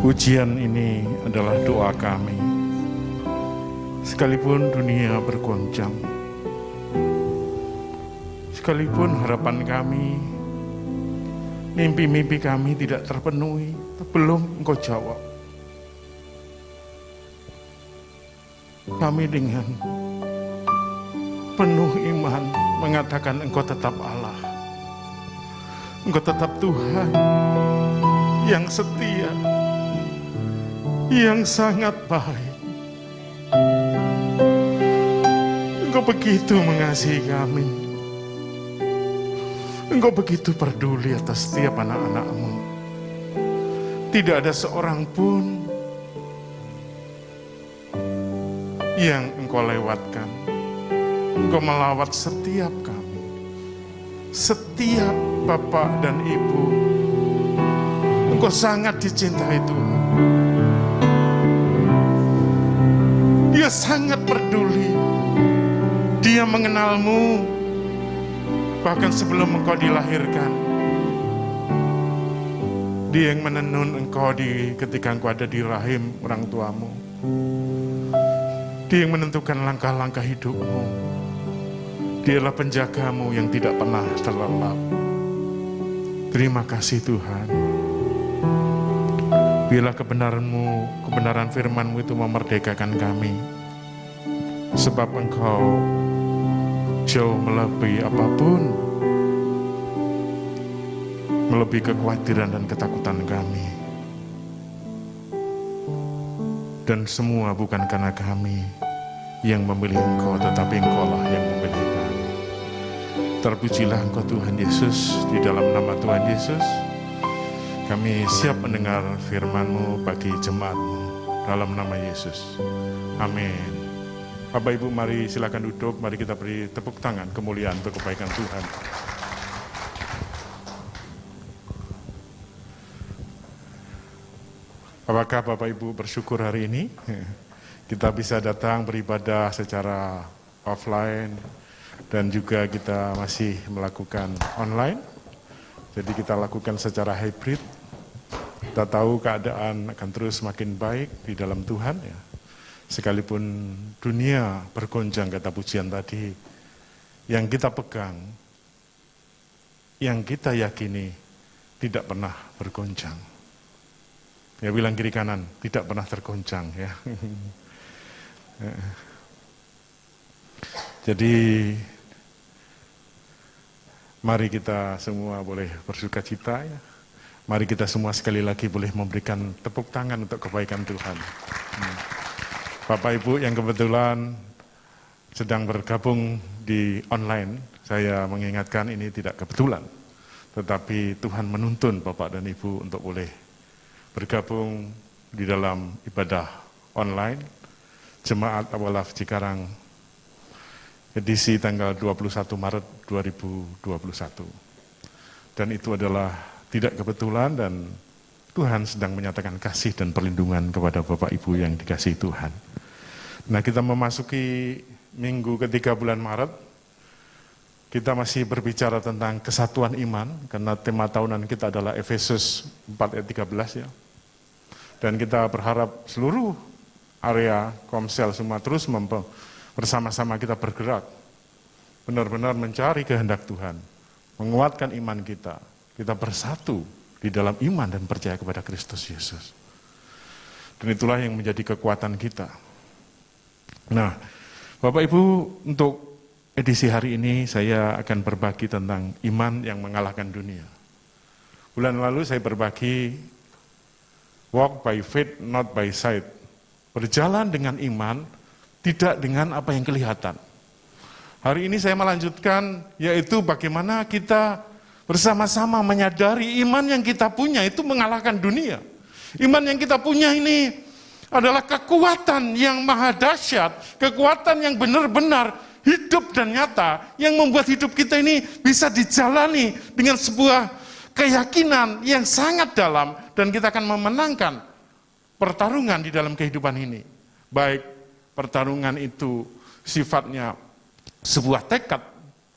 Ujian ini adalah doa kami. Sekalipun dunia bergoncang, sekalipun harapan kami, mimpi-mimpi kami tidak terpenuhi, belum Engkau jawab. Kami dengan penuh iman mengatakan Engkau tetap Allah. Engkau tetap Tuhan yang setia, yang sangat baik. Engkau begitu mengasihi kami. Engkau begitu peduli atas setiap anak-anak-Mu. Tidak ada seorang pun yang Engkau lewatkan. Engkau melawat setiap kami. Setiap Bapak dan Ibu. Engkau sangat dicintai Tuhan. Dia sangat peduli. Dia mengenal-Mu bahkan sebelum Engkau dilahirkan. Dia yang menenun Engkau ketika Engkau ada di rahim orang tuamu. Dia yang menentukan langkah-langkah hidupmu. Dialah penjagamu yang tidak pernah terlelap. Terima kasih Tuhan. Biarlah kebenaran-Mu, kebenaran firman-Mu itu memerdekakan kami. Sebab Engkau jauh melebihi apapun, melebihi kekhawatiran dan ketakutan kami. Dan semua bukan karena kami yang memilih Engkau, tetapi Engkau-lah yang memilih kami. Terpujilah Engkau Tuhan Yesus. Di dalam nama Tuhan Yesus kami siap mendengar firman-Mu bagi jemaat-Mu. Dalam nama Yesus, amin. Bapak Ibu mari silakan duduk, mari kita beri tepuk tangan kemuliaan untuk kebaikan Tuhan. Apakah Bapak Ibu bersyukur hari ini? Kita bisa datang beribadah secara offline dan juga kita masih melakukan online. Jadi kita lakukan secara hybrid. Kita tahu keadaan akan terus makin baik di dalam Tuhan ya. Sekalipun dunia bergoncang, kata pujian tadi, yang kita pegang, yang kita yakini tidak pernah bergoncang. Ya bilang kiri kanan, tidak pernah tergoncang ya. Jadi mari kita semua boleh bersukacita ya. Mari kita semua sekali lagi boleh memberikan tepuk tangan untuk kebaikan Tuhan. Bapak Ibu yang kebetulan sedang bergabung di online, saya mengingatkan ini tidak kebetulan. Tetapi Tuhan menuntun Bapak dan Ibu untuk boleh bergabung di dalam ibadah online. Jemaat Awalaf Cikarang, edisi tanggal 21 Maret 2021. Dan itu adalah tidak kebetulan dan Tuhan sedang menyatakan kasih dan perlindungan kepada Bapak Ibu yang dikasihi Tuhan. Nah, kita memasuki minggu ketiga bulan Maret. Kita masih berbicara tentang kesatuan iman, karena tema tahunan kita adalah Efesus 4 ayat 13 ya. Dan kita berharap seluruh area Komsel semua terus bersama-sama kita bergerak. Benar-benar mencari kehendak Tuhan, menguatkan iman kita. Kita bersatu di dalam iman dan percaya kepada Kristus Yesus. Dan itulah yang menjadi kekuatan kita. Nah, Bapak Ibu, untuk edisi hari ini saya akan berbagi tentang iman yang mengalahkan dunia. Bulan lalu saya berbagi walk by faith, not by sight. Berjalan dengan iman, tidak dengan apa yang kelihatan. Hari ini saya melanjutkan, yaitu bagaimana kita bersama-sama menyadari iman yang kita punya itu mengalahkan dunia. Iman yang kita punya ini adalah kekuatan yang maha dahsyat, kekuatan yang benar-benar hidup dan nyata, yang membuat hidup kita ini bisa dijalani dengan sebuah keyakinan yang sangat dalam, dan kita akan memenangkan pertarungan di dalam kehidupan ini. Baik pertarungan itu sifatnya sebuah tekad,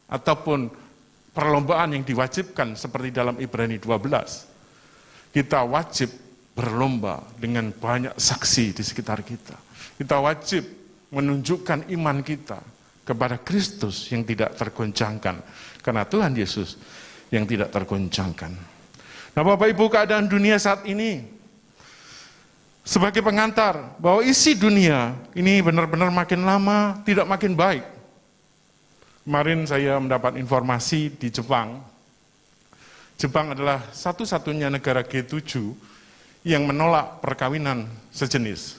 ataupun perlombaan yang diwajibkan seperti dalam Ibrani 12. Kita wajib berlomba dengan banyak saksi di sekitar kita. Kita wajib menunjukkan iman kita kepada Kristus yang tidak tergoncangkan, karena Tuhan Yesus yang tidak tergoncangkan. Nah, Bapak Ibu, keadaan dunia saat ini sebagai pengantar bahwa isi dunia ini benar-benar makin lama tidak makin baik. Kemarin saya mendapat informasi di Jepang. Jepang adalah satu-satunya negara G7 yang menolak perkawinan sejenis.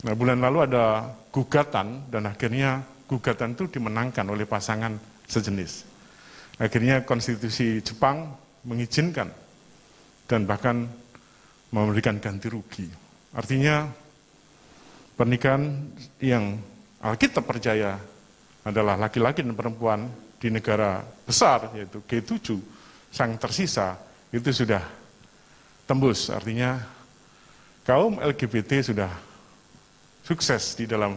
Nah, bulan lalu ada gugatan dan akhirnya gugatan itu dimenangkan oleh pasangan sejenis. Akhirnya konstitusi Jepang mengizinkan dan bahkan memberikan ganti rugi. Artinya pernikahan yang Alkitab percaya adalah laki-laki dan perempuan di negara besar yaitu G7 sang tersisa itu sudah tembus. Artinya kaum LGBT sudah sukses di dalam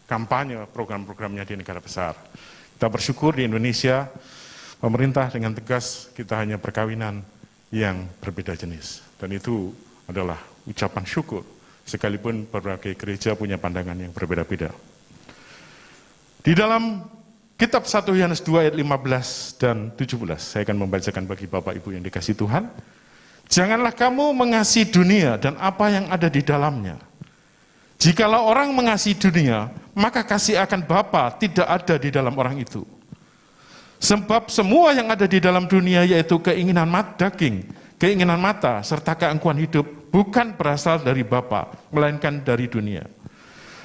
kampanye program-programnya di negara besar. Kita bersyukur di Indonesia, pemerintah dengan tegas kita hanya perkawinan yang berbeda jenis. Dan itu adalah ucapan syukur, sekalipun berbagai gereja punya pandangan yang berbeda-beda. Di dalam kitab 1 Yohanes 2 ayat 15 dan 17, saya akan membacakan bagi Bapak Ibu yang dikasihi Tuhan. Janganlah kamu mengasihi dunia dan apa yang ada di dalamnya. Jikalau orang mengasihi dunia, maka kasih akan Bapa tidak ada di dalam orang itu. Sebab semua yang ada di dalam dunia yaitu keinginan daging, keinginan mata, serta keangkuhan hidup bukan berasal dari Bapa, melainkan dari dunia.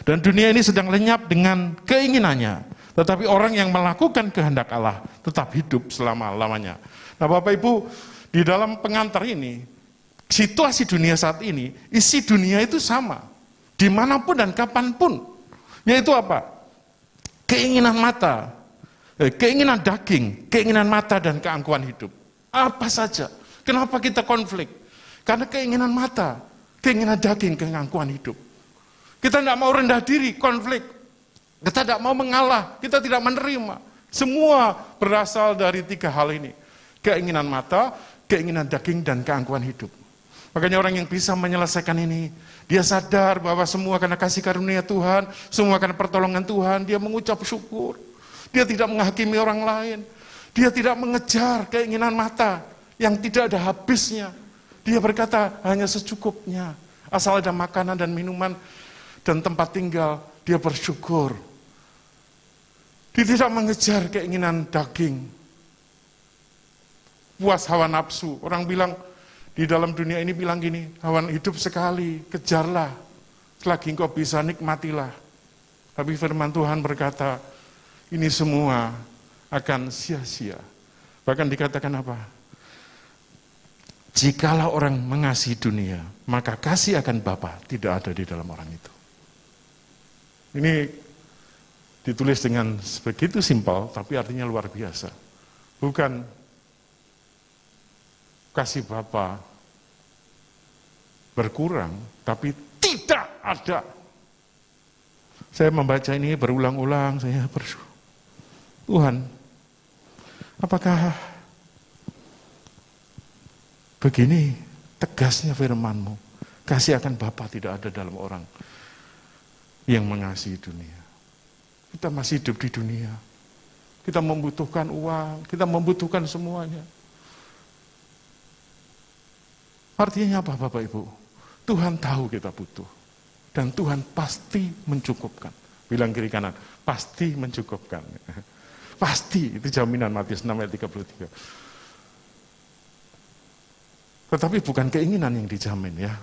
Dan dunia ini sedang lenyap dengan keinginannya, tetapi orang yang melakukan kehendak Allah tetap hidup selama-lamanya. Nah, Bapak Ibu, di dalam pengantar ini, situasi dunia saat ini, isi dunia itu sama, dimanapun dan kapanpun, yaitu apa? Keinginan mata, keinginan daging, keinginan mata dan keangkuhan hidup. Apa saja? Kenapa kita konflik? Karena keinginan mata, keinginan daging, keangkuhan hidup. Kita tidak mau rendah diri, konflik. Kita tidak mau mengalah, kita tidak menerima. Semua berasal dari 3 hal ini. Keinginan mata, keinginan daging, dan keangkuhan hidup. Makanya orang yang bisa menyelesaikan ini, dia sadar bahwa semua karena kasih karunia Tuhan, semua karena pertolongan Tuhan, dia mengucap syukur. Dia tidak menghakimi orang lain. Dia tidak mengejar keinginan mata yang tidak ada habisnya. Dia berkata hanya secukupnya. Asal ada makanan dan minuman dan tempat tinggal, dia bersyukur. Dia tidak mengejar keinginan daging. Puas hawa nafsu. Orang bilang, di dalam dunia ini bilang gini, hawa hidup sekali, kejarlah. Selagi engkau bisa, nikmatilah. Tapi firman Tuhan berkata, ini semua akan sia-sia. Bahkan dikatakan apa? Jikalau orang mengasihi dunia, maka kasih akan Bapa tidak ada di dalam orang itu. Ini ditulis dengan begitu simpel, tapi artinya luar biasa. Bukan kasih Bapa berkurang, tapi tidak ada. Saya membaca ini berulang-ulang, saya bersyukur. Tuhan, apakah begini tegasnya firman-Mu? Kasih akan Bapa tidak ada dalam orang yang mengasihi dunia. Kita masih hidup di dunia. Kita membutuhkan uang, kita membutuhkan semuanya. Artinya apa Bapak Ibu? Tuhan tahu kita butuh. Dan Tuhan pasti mencukupkan. Bilang kiri kanan, pasti mencukupkan. Pasti, itu jaminan Matius 6 ayat 33. Tetapi bukan keinginan yang dijamin ya.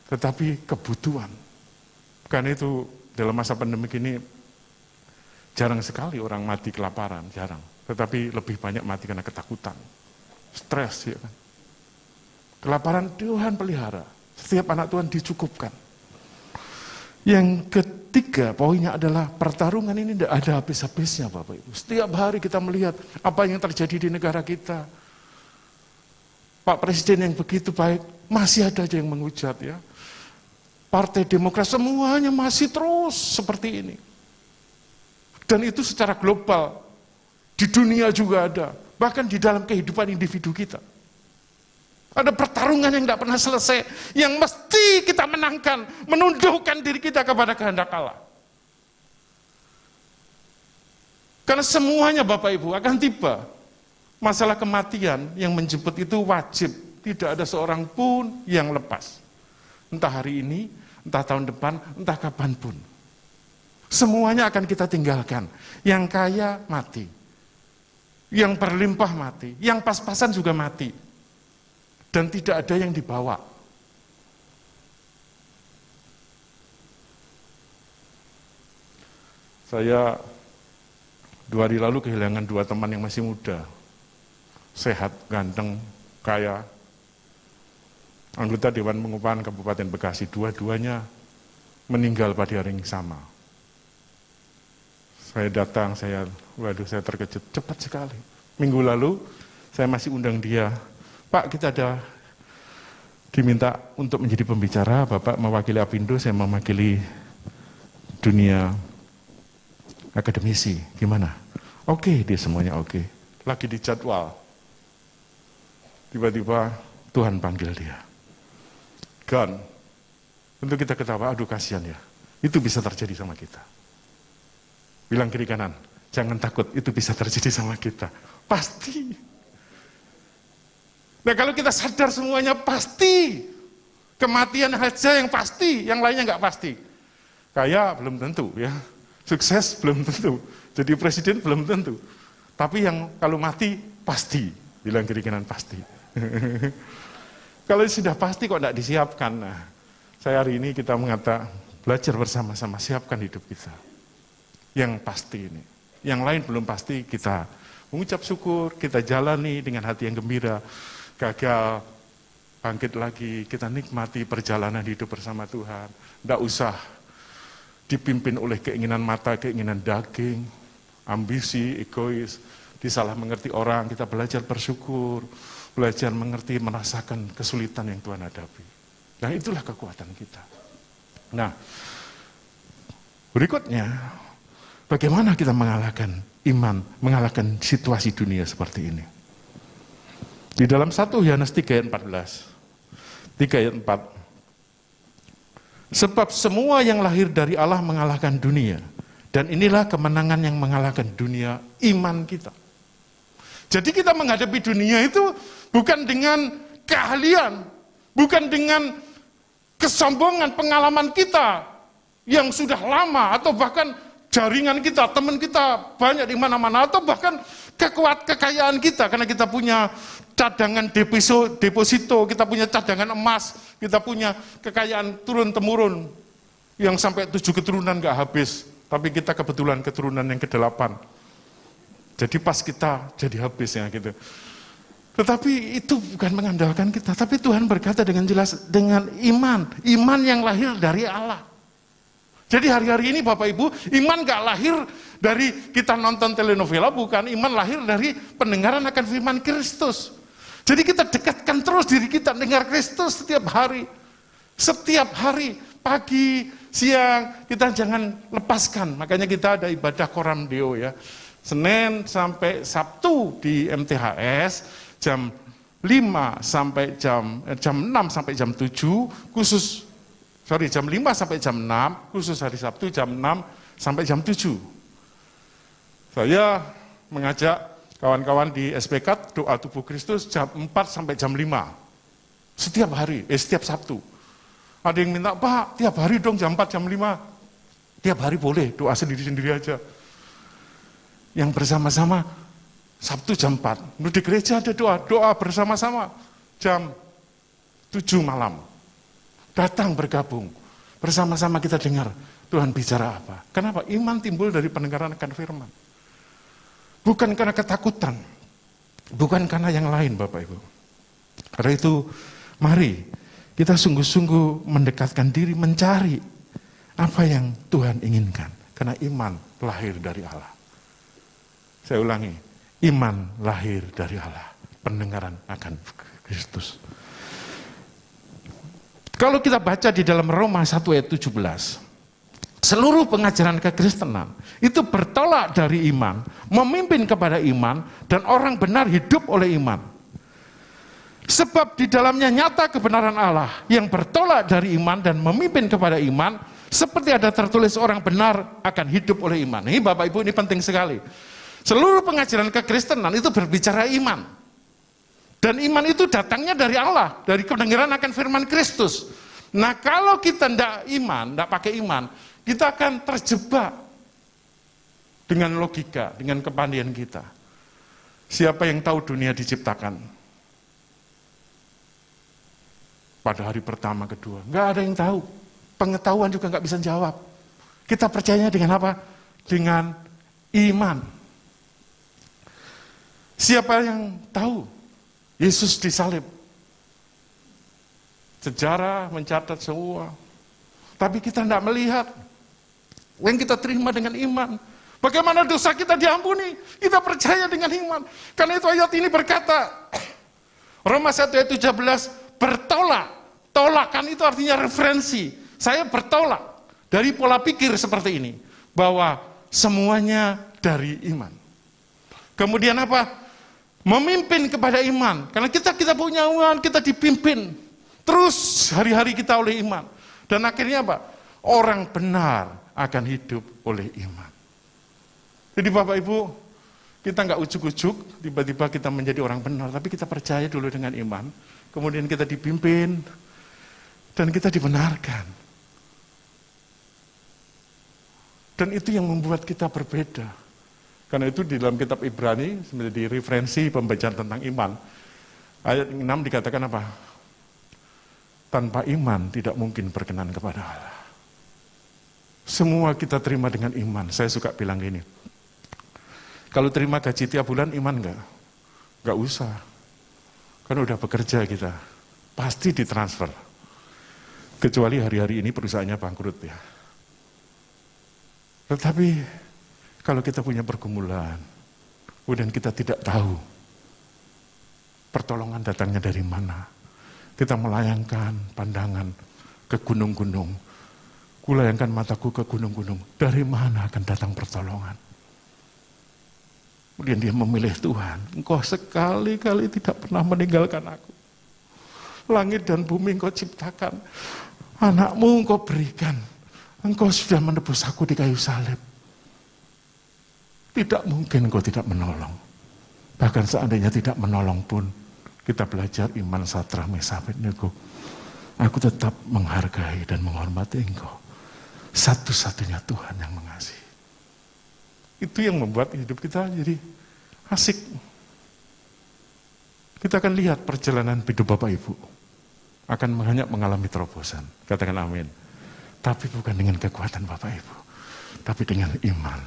Tetapi kebutuhan. Karena itu dalam masa pandemi ini jarang sekali orang mati kelaparan, jarang. Tetapi lebih banyak mati karena ketakutan, stres ya kan. Kelaparan Tuhan pelihara, setiap anak Tuhan dicukupkan. Yang ketiga poinnya adalah pertarungan ini tidak ada habis-habisnya Bapak Ibu. Setiap hari kita melihat apa yang terjadi di negara kita. Pak Presiden yang begitu baik, masih ada aja yang menghujat ya. Partai Demokrat semuanya masih terus seperti ini. Dan itu secara global, di dunia juga ada. Bahkan di dalam kehidupan individu kita. Ada pertarungan yang tidak pernah selesai, yang mesti kita menangkan, menundukkan diri kita kepada kehendak Allah. Karena semuanya Bapak Ibu akan tiba. Masalah kematian yang menjemput itu wajib. Tidak ada seorang pun yang lepas. Entah hari ini, entah tahun depan, entah kapanpun. Semuanya akan kita tinggalkan. Yang kaya mati. Yang berlimpah mati. Yang pas-pasan juga mati. Dan tidak ada yang dibawa. Saya 2 hari lalu kehilangan 2 teman yang masih muda. Sehat, ganteng, kaya. Anggota Dewan Pengupahan Kabupaten Bekasi, dua-duanya meninggal pada hari yang sama. Saya datang, saya terkejut, cepat sekali. Minggu lalu, saya masih undang dia, Pak, kita ada diminta untuk menjadi pembicara, Bapak mewakili Apindo, saya mewakili dunia akademisi, gimana? Oke, dia semuanya oke. Lagi di jadwal. Tiba-tiba Tuhan panggil dia. Gan, untuk kita ketawa, aduh kasihan ya. Itu bisa terjadi sama kita. Bilang kiri kanan, jangan takut, itu bisa terjadi sama kita. Pasti. Nah kalau kita sadar semuanya pasti, kematian aja yang pasti, yang lainnya nggak pasti. Kaya belum tentu ya, sukses belum tentu, jadi presiden belum tentu. Tapi yang kalau mati pasti, bilang kiri kanan pasti. Kalau sudah pasti kok nggak disiapkan. Nah, saya hari ini kita belajar bersama-sama siapkan hidup kita. Yang pasti ini, yang lain belum pasti kita mengucap syukur, kita jalani dengan hati yang gembira. Gagal, bangkit lagi, kita nikmati perjalanan hidup bersama Tuhan. Tidak usah dipimpin oleh keinginan mata, keinginan daging, ambisi, egois, disalah mengerti orang. Kita belajar bersyukur, belajar mengerti, merasakan kesulitan yang Tuhan hadapi. Nah itulah kekuatan kita. Nah, berikutnya, bagaimana kita mengalahkan iman, mengalahkan situasi dunia seperti ini? Di dalam 1 Yohanes 3 ayat 14. 3 ayat 4. Sebab semua yang lahir dari Allah mengalahkan dunia. Dan inilah kemenangan yang mengalahkan dunia, iman kita. Jadi kita menghadapi dunia itu bukan dengan keahlian, bukan dengan kesombongan pengalaman kita yang sudah lama, atau bahkan jaringan kita, teman kita banyak di mana-mana, atau bahkan kekayaan kita, karena kita punya cadangan deposito, kita punya cadangan emas, kita punya kekayaan turun-temurun yang sampai 7 keturunan nggak habis, tapi kita kebetulan keturunan yang ke-8. Jadi pas kita jadi habis ya gitu. Tetapi itu bukan mengandalkan kita, tapi Tuhan berkata dengan jelas, dengan iman yang lahir dari Allah. Jadi hari-hari ini Bapak Ibu, iman gak lahir dari kita nonton telenovela, bukan. Iman lahir dari pendengaran akan firman Kristus. Jadi kita dekatkan terus diri kita dengar Kristus setiap hari. Setiap hari, pagi, siang, kita jangan lepaskan. Makanya kita ada ibadah Koram Deo ya. Senin sampai Sabtu di MTHS, jam 5 sampai jam 6 sampai jam 7, jam 5 sampai jam 6, khusus hari Sabtu jam 6 sampai jam 7. Saya mengajak kawan-kawan di SPK doa tubuh Kristus jam 4 sampai jam 5. Setiap hari, setiap Sabtu. Ada yang minta, Pak, tiap hari dong jam 4, jam 5. Tiap hari boleh, doa sendiri-sendiri aja. Yang bersama-sama, Sabtu jam 4. Di gereja ada doa bersama-sama jam 7 malam. Datang bergabung, bersama-sama kita dengar Tuhan bicara apa. Kenapa? Iman timbul dari pendengaran akan firman. Bukan karena ketakutan, bukan karena yang lain Bapak Ibu. Karena itu mari kita sungguh-sungguh mendekatkan diri, mencari apa yang Tuhan inginkan. Karena iman lahir dari Allah. Saya ulangi, iman lahir dari Allah, pendengaran akan Kristus. Kalau kita baca di dalam Roma 1 ayat 17, seluruh pengajaran kekristenan itu bertolak dari iman, memimpin kepada iman, dan orang benar hidup oleh iman. Sebab di dalamnya nyata kebenaran Allah yang bertolak dari iman dan memimpin kepada iman, seperti ada tertulis orang benar akan hidup oleh iman. Ini Bapak Ibu, ini penting sekali. Seluruh pengajaran kekristenan itu berbicara iman. Dan iman itu datangnya dari Allah, dari kebenaran akan firman Kristus. Nah kalau kita tidak iman, tidak pakai iman, kita akan terjebak dengan logika, dengan kepandaian kita. Siapa yang tahu dunia diciptakan? Pada hari pertama, kedua, nggak ada yang tahu. Pengetahuan juga nggak bisa jawab. Kita percayanya dengan apa? Dengan iman. Siapa yang tahu? Yesus disalib. Sejarah mencatat semua. Tapi kita tidak melihat. Yang kita terima dengan iman. Bagaimana dosa kita diampuni? Kita percaya dengan iman. Karena itu ayat ini berkata, Roma 1 ayat 17, bertolak. Tolakan itu artinya referensi. Saya bertolak dari pola pikir seperti ini. Bahwa semuanya dari iman. Kemudian apa? Memimpin kepada iman. Karena kita punya iman, kita dipimpin. Terus hari-hari kita oleh iman. Dan akhirnya apa? Orang benar akan hidup oleh iman. Jadi Bapak Ibu, kita nggak ujuk-ujuk, tiba-tiba kita menjadi orang benar. Tapi kita percaya dulu dengan iman. Kemudian kita dipimpin. Dan kita dibenarkan. Dan itu yang membuat kita berbeda. Karena itu di dalam kitab Ibrani, menjadi referensi pembacaan tentang iman. Ayat 6 dikatakan apa? Tanpa iman tidak mungkin berkenan kepada Allah. Semua kita terima dengan iman. Saya suka bilang gini. Kalau terima gaji tiap bulan, iman enggak? Enggak usah. Kan udah bekerja kita. Pasti ditransfer. Kecuali hari-hari ini perusahaannya bangkrut ya. Tetapi kalau kita punya pergumulan, kemudian kita tidak tahu pertolongan datangnya dari mana. Kita melayangkan pandangan ke gunung-gunung. Kulayangkan mataku ke gunung-gunung. Dari mana akan datang pertolongan? Kemudian dia memilih Tuhan. Engkau sekali-kali tidak pernah meninggalkan aku. Langit dan bumi engkau ciptakan. Anakmu engkau berikan. Engkau sudah menebus aku di kayu salib. Tidak mungkin engkau tidak menolong. Bahkan seandainya tidak menolong pun, kita belajar iman Sadrah Mesah Abednego. Aku tetap menghargai dan menghormati engkau. Satu-satunya Tuhan yang mengasihi. Itu yang membuat hidup kita jadi asik. Kita akan lihat perjalanan hidup Bapak Ibu. Akan banyak mengalami terobosan. Katakan amin. Tapi bukan dengan kekuatan Bapak Ibu. Tapi dengan iman.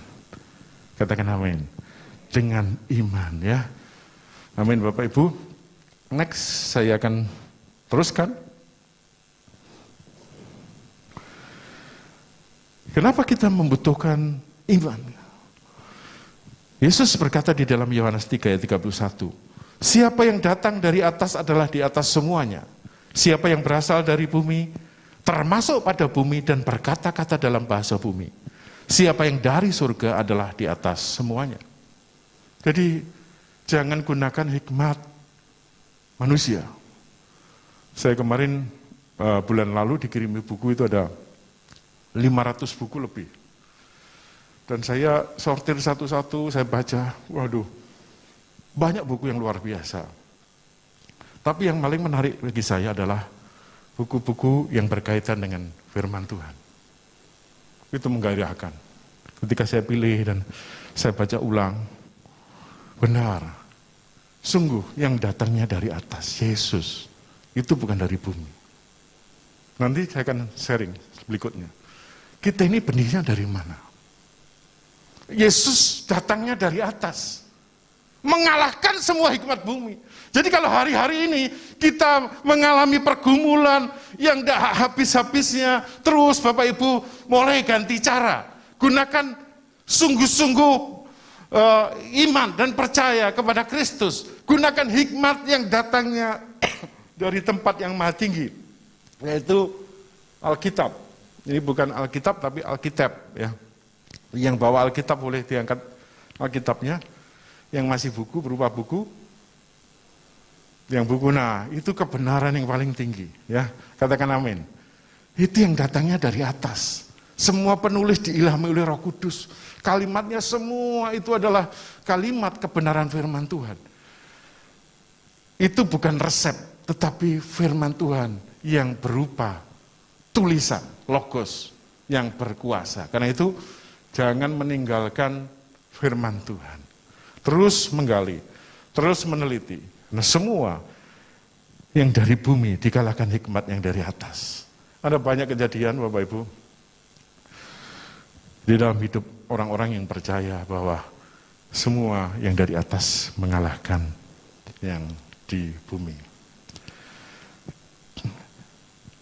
Katakan amin. Dengan iman ya. Amin Bapak Ibu. Next saya akan teruskan. Kenapa kita membutuhkan iman? Yesus berkata di dalam Yohanes 3 ayat 31. Siapa yang datang dari atas adalah di atas semuanya. Siapa yang berasal dari bumi, termasuk pada bumi dan berkata-kata dalam bahasa bumi. Siapa yang dari surga adalah di atas semuanya. Jadi jangan gunakan hikmat manusia. Saya kemarin bulan lalu dikirimi buku itu ada 500 buku lebih. Dan saya sortir satu-satu, saya baca, waduh, banyak buku yang luar biasa. Tapi yang paling menarik bagi saya adalah buku-buku yang berkaitan dengan firman Tuhan. Itu menggairahkan. Ketika saya pilih dan saya baca ulang, benar, sungguh yang datangnya dari atas, Yesus, itu bukan dari bumi. Nanti saya akan sharing berikutnya. Kita ini benihnya dari mana? Yesus datangnya dari atas. Mengalahkan semua hikmat bumi. Jadi kalau hari-hari ini kita mengalami pergumulan yang tidak habis-habisnya, terus Bapak Ibu mulai ganti cara. Gunakan sungguh-sungguh iman dan percaya kepada Kristus. Gunakan hikmat yang datangnya dari tempat yang maha tinggi. Yaitu Alkitab. Ini bukan Alkitab tapi Alkitab ya. Yang bawa Alkitab boleh diangkat Alkitabnya. Yang masih buku berupa buku Yang berguna, itu kebenaran yang paling tinggi. Ya, katakan amin. Itu yang datangnya dari atas. Semua penulis diilhami oleh Roh Kudus. Kalimatnya semua itu adalah kalimat kebenaran firman Tuhan. Itu bukan resep, tetapi firman Tuhan yang berupa tulisan, logos yang berkuasa. Karena itu jangan meninggalkan firman Tuhan. Terus menggali, terus meneliti. Nah, semua yang dari bumi dikalahkan hikmat yang dari atas. Ada banyak kejadian Bapak Ibu di dalam hidup orang-orang yang percaya bahwa semua yang dari atas mengalahkan yang di bumi.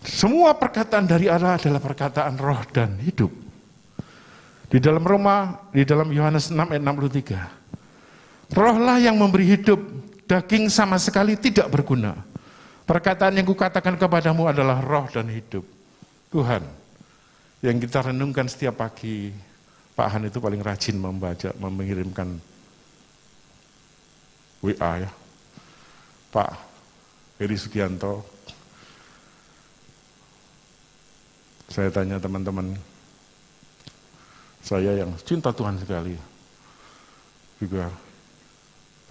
Semua perkataan dari Allah adalah perkataan roh dan hidup. Di dalam Yohanes 6 ayat 63. Rohlah yang memberi hidup, daging sama sekali tidak berguna. Perkataan yang kukatakan kepadamu adalah roh dan hidup. Tuhan, yang kita renungkan setiap pagi, Pak Han itu paling rajin mengirimkan WA ya. Pak Heri Sugianto, saya tanya teman-teman saya yang cinta Tuhan sekali, juga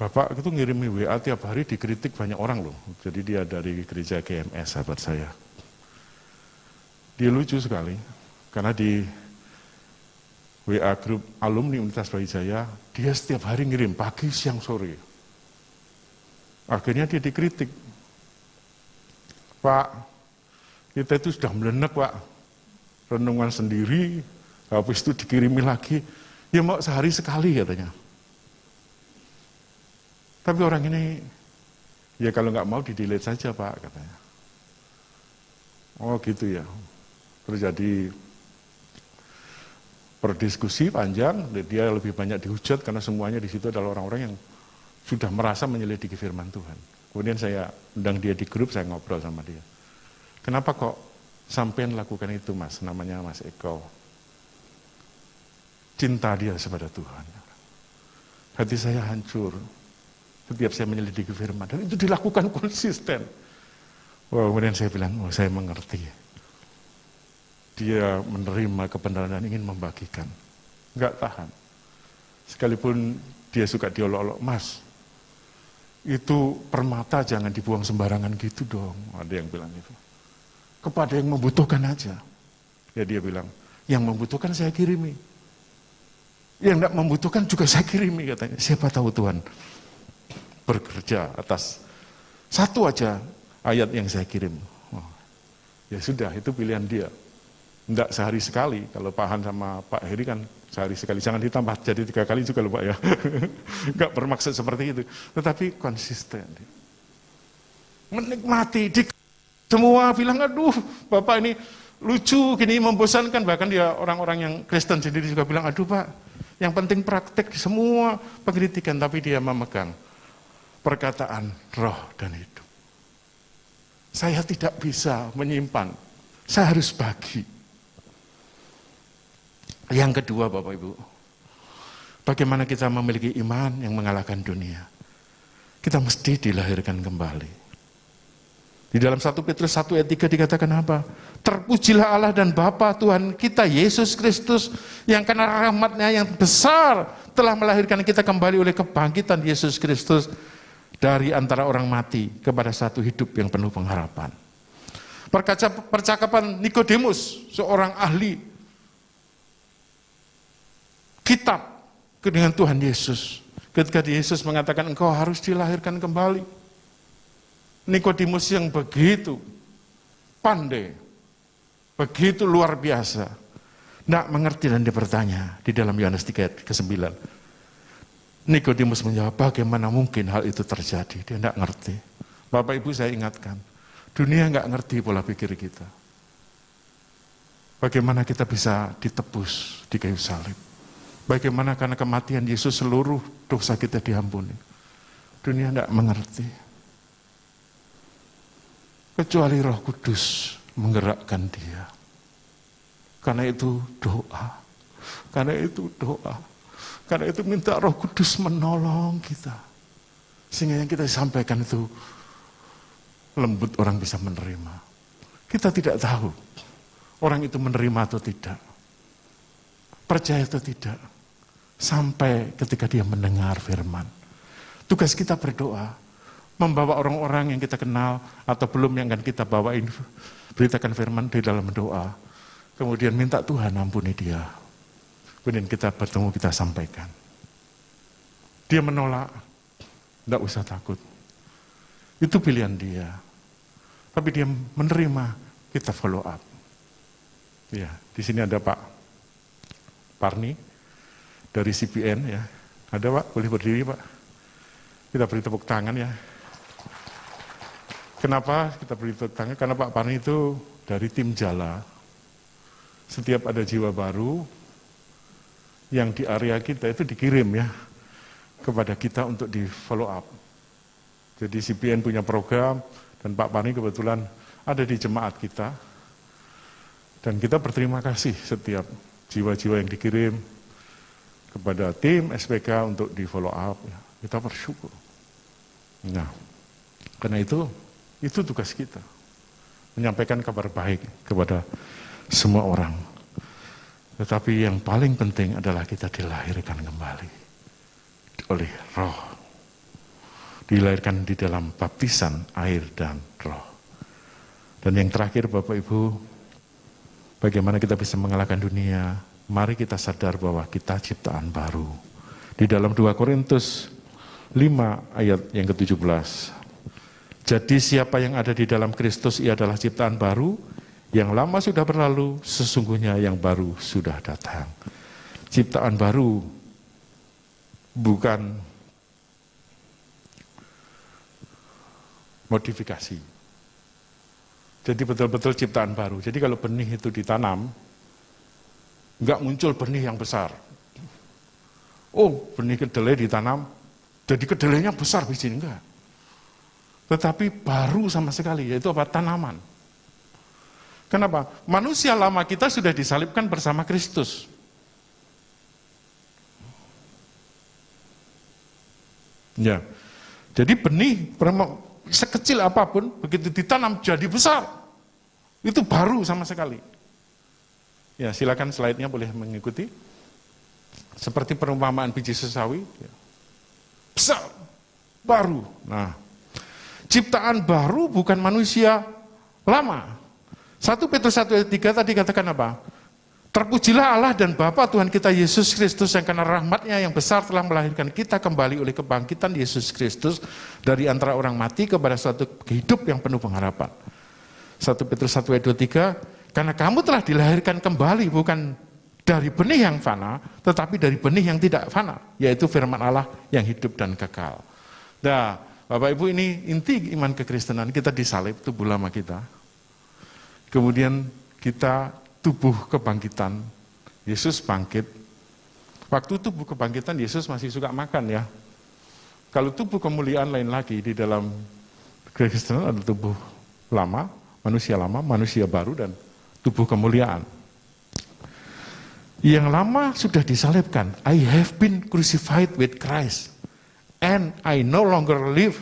Bapak itu ngirimi WA tiap hari dikritik banyak orang loh. Jadi dia dari gereja GMS, sahabat saya. Dia lucu sekali, karena di WA grup alumni Universitas Brawijaya, dia setiap hari ngirim pagi, siang, sore. Akhirnya dia dikritik. Pak, kita itu sudah melenek Pak. Renungan sendiri, habis itu dikirimi lagi. Ya mau sehari sekali katanya. Tapi orang ini, ya kalau nggak mau di-delete saja Pak katanya. Oh gitu ya. Terjadi berdiskusi panjang, dia lebih banyak dihujat karena semuanya di situ adalah orang-orang yang sudah merasa menyelidiki firman Tuhan. Kemudian saya undang dia di grup, saya ngobrol sama dia. Kenapa kok sampean lakukan itu Mas? Namanya Mas Eko. Cinta dia kepada Tuhan. Hati saya hancur setiap saya menyelidiki firman. Dan itu dilakukan konsisten. Wah, kemudian saya bilang, oh saya mengerti. Dia menerima kebenaran dan ingin membagikan. Enggak tahan. Sekalipun dia suka diolok-olok, Mas, itu permata jangan dibuang sembarangan gitu dong. Ada yang bilang itu. Kepada yang membutuhkan aja. Ya dia bilang, yang membutuhkan saya kirimi. Yang tidak membutuhkan juga saya kirimi katanya. Siapa tahu Tuhan bekerja atas satu aja ayat yang saya kirim. Oh, ya sudah, itu pilihan dia. Tidak sehari sekali, kalau Pak Han sama Pak Heri kan sehari sekali, jangan ditambah jadi 3 kali juga loh Pak ya. Enggak bermaksud seperti itu, tetapi konsisten. Menikmati, semua bilang, aduh Bapak ini lucu, gini membosankan, bahkan dia orang-orang yang Kristen sendiri juga bilang, aduh Pak, yang penting praktek semua pengkritikan, tapi dia memegang perkataan roh dan hidup. Saya tidak bisa menyimpan, saya harus bagi. Yang kedua Bapak Ibu, bagaimana kita memiliki iman yang mengalahkan dunia? Kita mesti dilahirkan kembali. Di dalam 1 Petrus 1 ayat 3 dikatakan apa? Terpujilah Allah dan Bapa Tuhan kita Yesus Kristus yang karena rahmat-Nya yang besar telah melahirkan kita kembali oleh kebangkitan Yesus Kristus dari antara orang mati kepada satu hidup yang penuh pengharapan. Percakapan Nikodemus, seorang ahli kitab dengan Tuhan Yesus. Ketika Yesus mengatakan engkau harus dilahirkan kembali. Nikodemus yang begitu pandai, begitu luar biasa, tidak mengerti dan dia bertanya di dalam Yohanes 3 ayat ke-9. Nikodemus menjawab, bagaimana mungkin hal itu terjadi? Dia tidak ngerti. Bapak Ibu saya ingatkan, dunia nggak ngerti pola pikir kita. Bagaimana kita bisa ditebus di kayu salib? Bagaimana karena kematian Yesus seluruh dosa kita diampuni? Dunia tidak mengerti. Kecuali Roh Kudus menggerakkan dia. Karena itu doa. Karena itu doa. Karena itu minta Roh Kudus menolong kita. Sehingga yang kita sampaikan itu lembut orang bisa menerima. Kita tidak tahu orang itu menerima atau tidak, percaya atau tidak, sampai ketika dia mendengar firman. Tugas kita berdoa, membawa orang-orang yang kita kenal atau belum yang akan kita bawain, beritakan firman di dalam doa. Kemudian minta Tuhan ampuni dia. Kemudian kita bertemu, kita sampaikan. Dia menolak, tidak usah takut. Itu pilihan dia. Tapi dia menerima, kita follow up. Ya, di sini ada Pak Parni dari CPN ya. Ada Pak, boleh berdiri Pak. Kita beri tepuk tangan ya. Kenapa kita beri tepuk tangan? Karena Pak Parni itu dari tim Jala. Setiap ada jiwa baru yang di area kita itu dikirim ya kepada kita untuk di follow up. Jadi CPN punya program dan Pak Parni kebetulan ada di jemaat kita. Dan kita berterima kasih setiap jiwa-jiwa yang dikirim kepada tim SPK untuk di follow up. Kita bersyukur. Nah, karena itu tugas kita. Menyampaikan kabar baik kepada semua orang. Tetapi yang paling penting adalah kita dilahirkan kembali oleh Roh. Dilahirkan di dalam baptisan air dan Roh. Dan yang terakhir Bapak Ibu, bagaimana kita bisa mengalahkan dunia? Mari kita sadar bahwa kita ciptaan baru. Di dalam 2 Korintus 5 ayat yang ke-17. Jadi siapa yang ada di dalam Kristus, ia adalah ciptaan baru. Yang lama sudah berlalu, sesungguhnya yang baru sudah datang. Ciptaan baru bukan modifikasi. Jadi betul-betul ciptaan baru. Jadi kalau benih itu ditanam, enggak muncul benih yang besar. Oh, benih kedelai ditanam, jadi kedelainya besar biji, enggak. Tetapi baru sama sekali, yaitu apa? Tanaman. Kenapa? Manusia lama kita sudah disalibkan bersama Kristus. Ya, jadi benih sekecil apapun, begitu ditanam jadi besar. Itu baru sama sekali. Ya, silakan slide-nya boleh mengikuti. Seperti perumpamaan biji sesawi. Besar, baru. Nah, ciptaan baru bukan manusia lama. 1 Petrus 1 ayat 3 tadi katakan apa? Terpujilah Allah dan Bapa Tuhan kita Yesus Kristus yang karena rahmat-Nya yang besar telah melahirkan kita kembali oleh kebangkitan Yesus Kristus dari antara orang mati kepada suatu hidup yang penuh pengharapan. 1 Petrus 1 ayat 23, karena kamu telah dilahirkan kembali bukan dari benih yang fana, tetapi dari benih yang tidak fana, yaitu firman Allah yang hidup dan kekal. Nah, Bapak Ibu, ini inti iman kekristenan, kita disalib tubuh lama kita. Kemudian kita tubuh kebangkitan, Yesus bangkit. Waktu tubuh kebangkitan, Yesus masih suka makan ya. Kalau tubuh kemuliaan lain lagi, di dalam kekristenan ada tubuh lama, manusia baru, dan tubuh kemuliaan. Yang lama sudah disalibkan. I have been crucified with Christ, and I no longer live,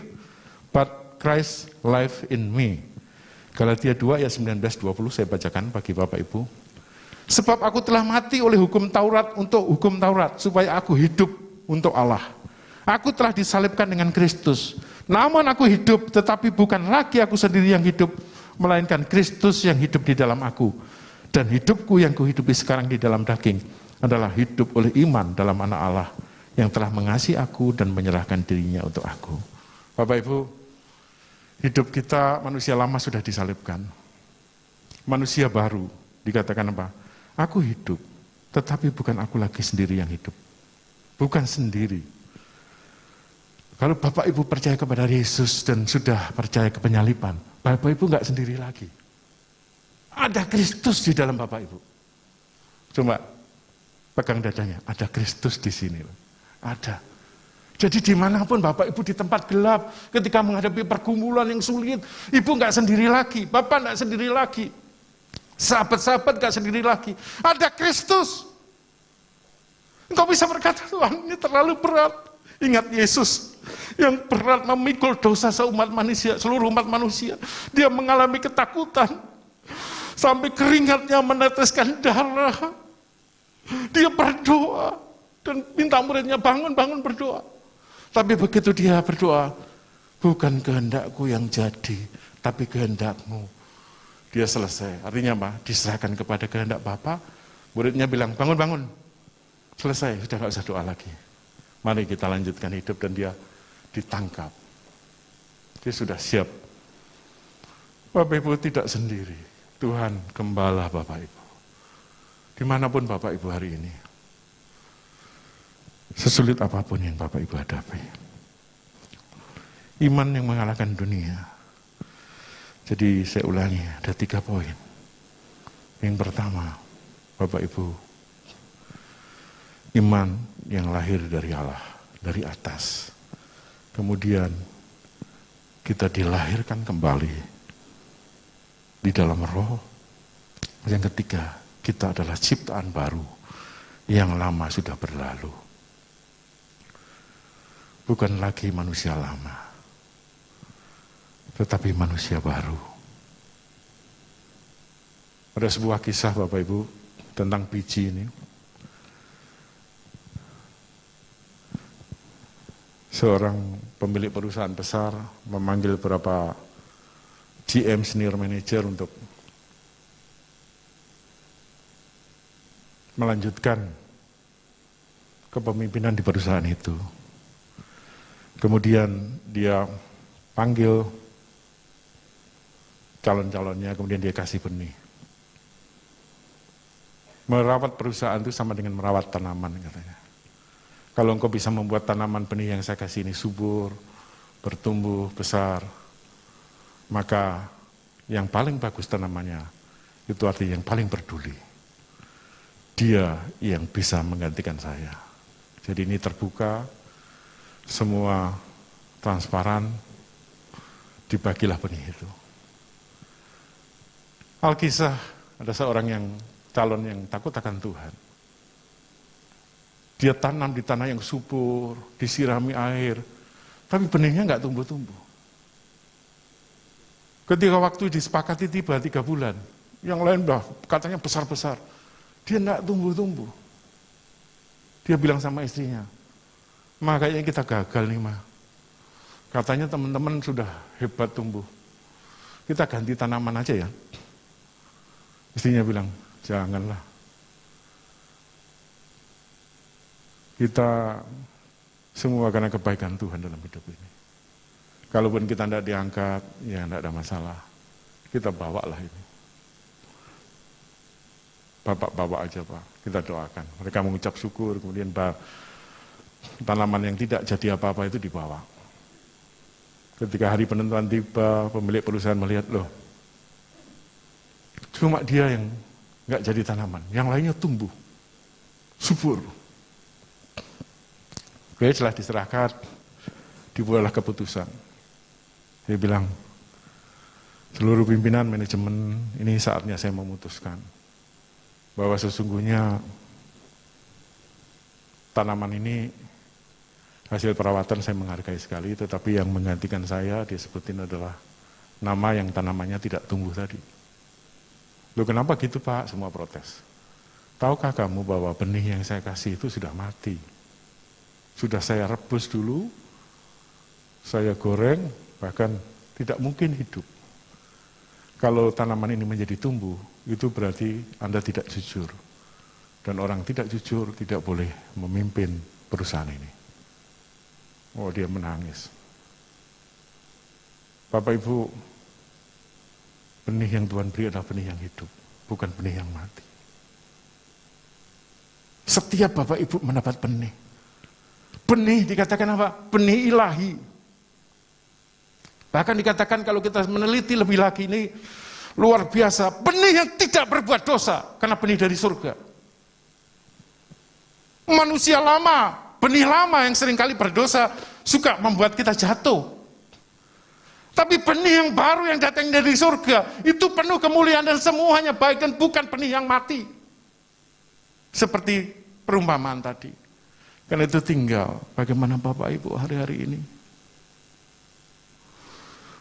but Christ live in me. Galatia 2 ayat 19-20 saya bacakan bagi Bapak Ibu. Sebab aku telah mati oleh hukum Taurat untuk hukum Taurat, supaya aku hidup untuk Allah. Aku telah disalibkan dengan Kristus. Namun aku hidup, tetapi bukan lagi aku sendiri yang hidup, melainkan Kristus yang hidup di dalam aku. Dan hidupku yang kuhidupi sekarang di dalam daging adalah hidup oleh iman dalam Anak Allah yang telah mengasihi aku dan menyerahkan dirinya untuk aku. Bapak Ibu, hidup kita manusia lama sudah disalibkan. Manusia baru dikatakan apa? Aku hidup, tetapi bukan aku lagi sendiri yang hidup. Bukan sendiri. Kalau Bapak Ibu percaya kepada Yesus dan sudah percaya ke penyaliban, Bapak Ibu enggak sendiri lagi. Ada Kristus di dalam Bapak Ibu. Coba pegang dadanya, ada Kristus di sini. Ada. Jadi dimanapun Bapak Ibu di tempat gelap, ketika menghadapi pergumulan yang sulit, Ibu enggak sendiri lagi, Bapak enggak sendiri lagi, sahabat-sahabat enggak sendiri lagi, ada Kristus. Engkau bisa berkata, Tuhan ini terlalu berat. Ingat Yesus, yang berat memikul dosa seumat manusia, seluruh umat manusia. Dia mengalami ketakutan sampai keringatnya meneteskan darah. Dia berdoa dan minta muridnya bangun berdoa. Tapi begitu dia berdoa, bukan kehendakku yang jadi, tapi kehendakmu. Dia selesai. Artinya apa? Diserahkan kepada kehendak Bapa. Muridnya bilang, bangun. Selesai, sudah nggak usah doa lagi. Mari kita lanjutkan hidup, dan dia ditangkap. Dia sudah siap. Bapak Ibu tidak sendiri. Tuhan gembala Bapak Ibu. Dimanapun Bapak Ibu hari ini. Sesulit apapun yang Bapak Ibu hadapi. Iman yang mengalahkan dunia. Jadi saya ulangi, ada 3 poin. Yang pertama, Bapak Ibu, iman yang lahir dari Allah, dari atas. Kemudian kita dilahirkan kembali di dalam roh. Yang ketiga, kita adalah ciptaan baru yang lama sudah berlalu. Bukan lagi manusia lama, tetapi manusia baru. Ada sebuah kisah Bapak Ibu tentang biji ini. Seorang pemilik perusahaan besar memanggil beberapa GM senior manager untuk melanjutkan kepemimpinan di perusahaan itu. Kemudian dia panggil calon-calonnya, kemudian dia kasih benih. Merawat perusahaan itu sama dengan merawat tanaman katanya. Kalau engkau bisa membuat tanaman benih yang saya kasih ini subur, bertumbuh besar, maka yang paling bagus tanamannya, itu artinya yang paling peduli. Dia yang bisa menggantikan saya. Jadi ini terbuka, semua transparan, dibagilah benih itu. Alkisah, ada seorang calon yang takut akan Tuhan. Dia tanam di tanah yang subur, disirami air, tapi benihnya nggak tumbuh-tumbuh. Ketika waktu disepakati tiba 3 bulan, yang lain katanya besar-besar, dia nggak tumbuh-tumbuh. Dia bilang sama istrinya, "Ma, kayaknya kita gagal nih, Ma. Katanya teman-teman sudah hebat tumbuh. Kita ganti tanaman aja ya." Istrinya bilang, "Janganlah. Kita semua karena kebaikan Tuhan dalam hidup ini. Kalaupun kita tidak diangkat, ya tidak ada masalah. Kita bawalah ini. Bapak bawa aja Pak, kita doakan." Mereka mengucap syukur, kemudian tanaman yang tidak jadi apa-apa itu dibawa. Ketika hari penentuan tiba, pemilik perusahaan melihat, loh, cuma dia yang nggak jadi tanaman, yang lainnya tumbuh, subur. Oke, setelah diserahkan, dibuatlah keputusan. Dia bilang, seluruh pimpinan manajemen, ini saatnya saya memutuskan bahwa sesungguhnya tanaman ini hasil perawatan saya menghargai sekali, tetapi yang menggantikan saya disebutin adalah nama yang tanamannya tidak tumbuh tadi. Loh, kenapa gitu Pak? Semua protes. Tahukah kamu bahwa benih yang saya kasih itu sudah mati? Sudah saya rebus dulu, saya goreng, bahkan tidak mungkin hidup. Kalau tanaman ini menjadi tumbuh, itu berarti Anda tidak jujur. Dan orang tidak jujur tidak boleh memimpin perusahaan ini. Oh, dia menangis. Bapak Ibu, benih yang Tuhan beri adalah benih yang hidup, bukan benih yang mati. Setiap Bapak Ibu mendapat benih. Benih dikatakan apa? Benih ilahi. Bahkan dikatakan kalau kita meneliti lebih lagi ini luar biasa. Benih yang tidak berbuat dosa karena benih dari surga. Manusia lama, benih lama yang seringkali berdosa suka membuat kita jatuh. Tapi benih yang baru yang datang dari surga itu penuh kemuliaan dan semuanya baik dan bukan benih yang mati. Seperti perumpamaan tadi. Karena itu tinggal bagaimana Bapak Ibu hari-hari ini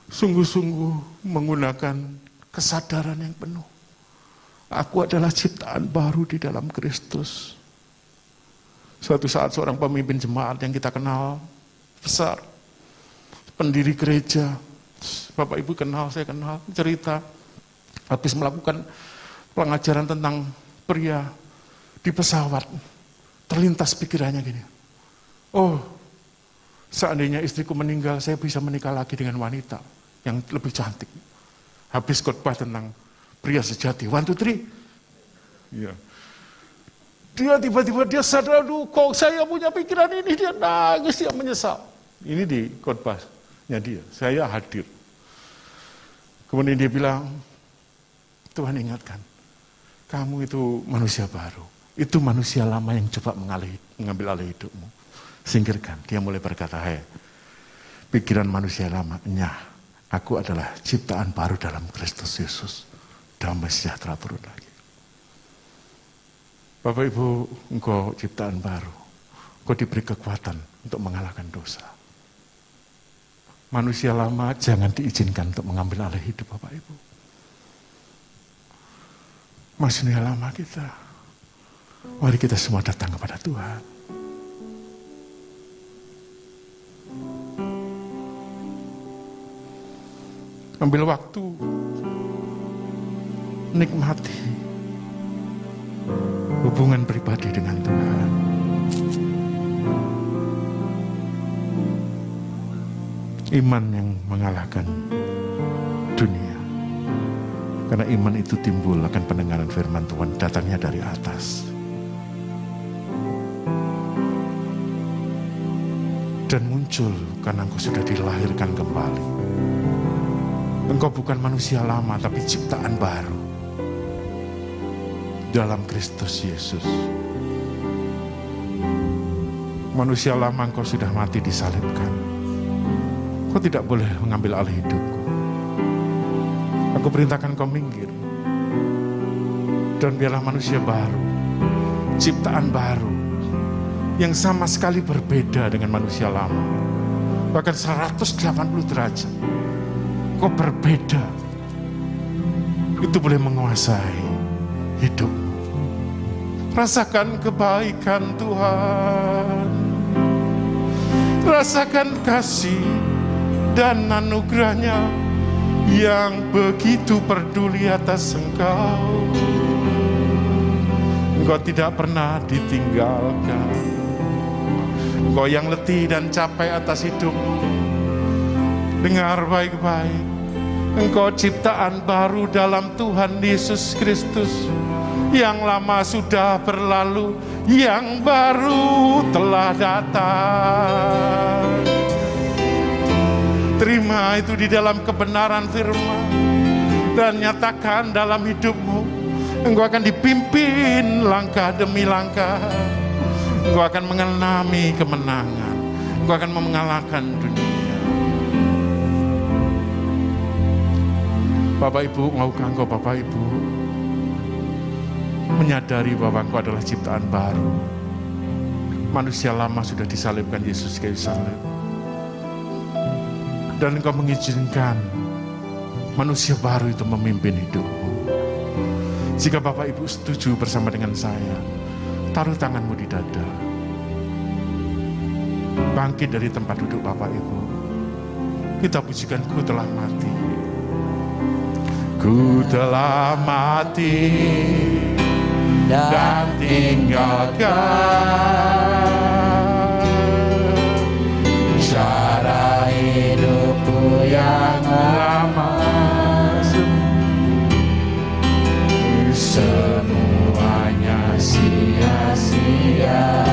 sungguh-sungguh menggunakan kesadaran yang penuh. Aku adalah ciptaan baru di dalam Kristus. Suatu saat seorang pemimpin jemaat yang kita kenal besar, pendiri gereja, Bapak Ibu kenal, saya kenal, cerita habis melakukan pengajaran tentang pria di pesawat, terlintas pikirannya gini, oh seandainya istriku meninggal, saya bisa menikah lagi dengan wanita yang lebih cantik. Habis khotbah tentang pria sejati, 1, 2, 3. Ya. Dia tiba-tiba dia sadar, aduh kok saya punya pikiran ini, dia nangis, dia menyesal. Ini di khotbahnya dia, saya hadir. Kemudian dia bilang, Tuhan ingatkan, kamu itu manusia baru. Itu manusia lama yang coba mengambil alih hidupmu. Singkirkan. Dia mulai berkata, hei, pikiran manusia lama, nyah, aku adalah ciptaan baru dalam Kristus Yesus. Damai sejahtera turun lagi. Bapak Ibu, engkau ciptaan baru. Engkau diberi kekuatan untuk mengalahkan dosa. Manusia lama jangan diizinkan untuk mengambil alih hidup Bapak Ibu. Manusia lama kita, mari kita semua datang kepada Tuhan. Ambil waktu, nikmati hubungan pribadi dengan Tuhan. Iman yang mengalahkan dunia. Karena iman itu timbul akan pendengaran firman Tuhan, datangnya dari atas. Dan muncul karena engkau sudah dilahirkan kembali. Engkau bukan manusia lama, tapi ciptaan baru dalam Kristus Yesus. Manusia lama engkau sudah mati disalibkan. Kau tidak boleh mengambil alih hidupku. Aku perintahkan kau minggir. Dan biarlah manusia baru, ciptaan baru, yang sama sekali berbeda dengan manusia lama. Bahkan 180 derajat. Kau berbeda. Itu boleh menguasai hidupmu. Rasakan kebaikan Tuhan. Rasakan kasih dan anugerahnya yang begitu peduli atas engkau. Engkau tidak pernah ditinggalkan. Engkau yang letih dan capek atas hidupmu, dengar baik-baik. Engkau ciptaan baru dalam Tuhan Yesus Kristus. Yang lama sudah berlalu, yang baru telah datang. Terima itu di dalam kebenaran firman dan nyatakan dalam hidupmu. Engkau akan dipimpin langkah demi langkah. Engkau akan mengalami kemenangan. Engkau akan mengalahkan dunia. Bapak Ibu, maukah engkau Bapak Ibu menyadari bahwa engkau adalah ciptaan baru? Manusia lama sudah disalibkan Yesus kayu salib. Dan engkau mengizinkan manusia baru itu memimpin hidupmu. Jika Bapak Ibu setuju bersama dengan saya, taruh tanganmu di dada. Bangkit dari tempat duduk Bapak Ibu. Kita pujikan, ku telah mati. Ku telah mati dan tinggalkan cara hidupku yang lama. Semuanya sia-sia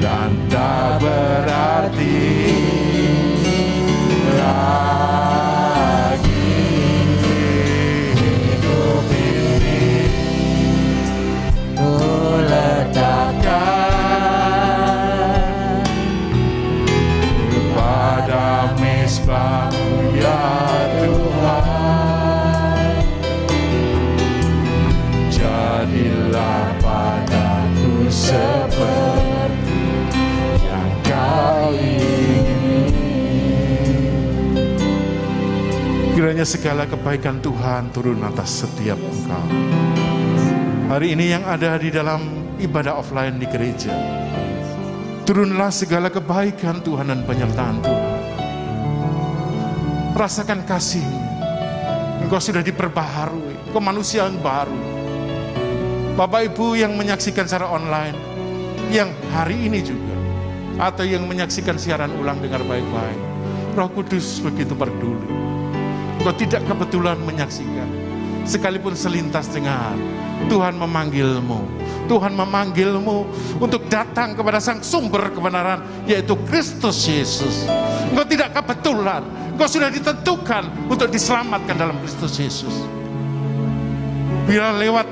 dan tak berarti lagi. Hidup ini ku letakkan pada mezbah-Mu ya Tuhan. Jadilah padaku segala kebaikan Tuhan turun atas setiap engkau. Hari ini yang ada di dalam ibadah offline di gereja, turunlah segala kebaikan Tuhan dan penyertaan Tuhan. Rasakan kasih-Nya. Engkau sudah diperbaharui, engkau manusia yang baru. Bapak Ibu yang menyaksikan secara online, yang hari ini juga, atau yang menyaksikan siaran ulang, dengar baik-baik. Roh Kudus begitu peduli. Engkau tidak kebetulan menyaksikan, sekalipun selintas dengar. Tuhan memanggilmu. Tuhan memanggilmu untuk datang kepada Sang Sumber kebenaran, yaitu Kristus Yesus. Engkau tidak kebetulan, engkau sudah ditentukan untuk diselamatkan dalam Kristus Yesus. Bila lewat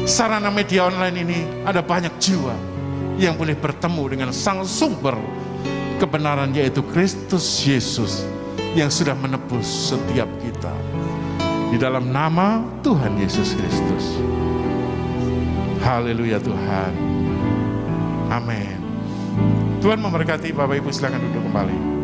sarana media online ini, ada banyak jiwa yang boleh bertemu dengan Sang Sumber kebenaran, yaitu Kristus Yesus, yang sudah menebus setiap kita. Di dalam nama Tuhan Yesus Kristus. Haleluya Tuhan. Amin. Tuhan memberkati. Bapak Ibu silakan duduk kembali.